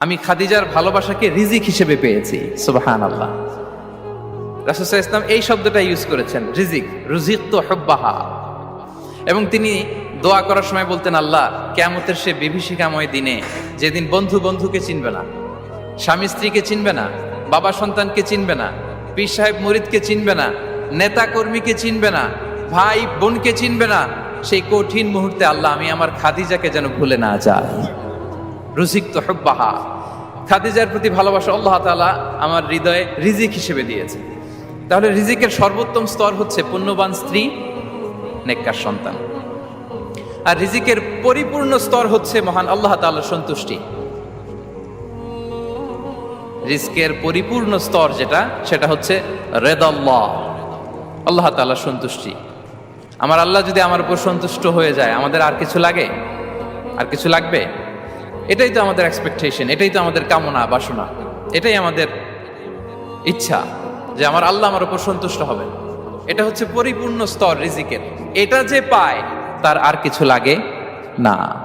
আমি খাদিজার ভালোবাসাকে রিজিক হিসেবে পেয়েছি। সুবহানাল্লাহ। রাসূল সাল্লাল্লাহু আলাইহি ওয়াসাল্লাম এই শব্দটা ইউজ করেছেন, রিজিক, রুজিকতু হুব্বাহা। এবং তিনি দোয়া করার সময় বলতেন, আল্লাহ, কিয়ামতের সে বিভীষিকাময় দিনে, যেদিন বন্ধু বন্ধুকে চিনবে না, স্বামী স্ত্রীকে চিনবে না, বাবা সন্তানকে চিনবে না, পীর সাহেব মুরিদকে চিনবে না, নেতা কর্মীকে চিনবে না, ভাই বোনকে চিনবে না, সেই কঠিন মুহূর্তে আল্লাহ আমি আমার খাদিজাকে যেন ভুলে না যাই। রুজিকতু হুব্বাহা। খাদিজার প্রতি ভালোবাসা আল্লাহ তাআলা আমার হৃদয়ে রিজিক হিসেবে দিয়েছে। তাহলে রিজিকের সর্বোত্তম স্তর হচ্ছে পুণ্যবান স্ত্রী, নেককার সন্তান। আর রিজিকের পরিপূর্ণ স্তর হচ্ছে মহান আল্লাহ তাআলার সন্তুষ্টি। রিজকের পরিপূর্ণ স্তর যেটা, সেটা হচ্ছে রিদাল্লাহ, আল্লাহ তাআলার সন্তুষ্টি। আমার আল্লাহ যদি আমার উপর সন্তুষ্ট হয়ে যায়, আমাদের আর কিছু লাগে? আর কিছু লাগবে? এটাই তো আমাদের এক্সপেকটেশন, এটাই তো আমাদের কামনা বাসনা, এটাই আমাদের ইচ্ছা যে আমার আল্লাহ আমার উপর সন্তুষ্ট হবে। এটা হচ্ছে পরিপূর্ণ স্তর রিজিকের। এটা যে পায় তার আর কিছু লাগে না।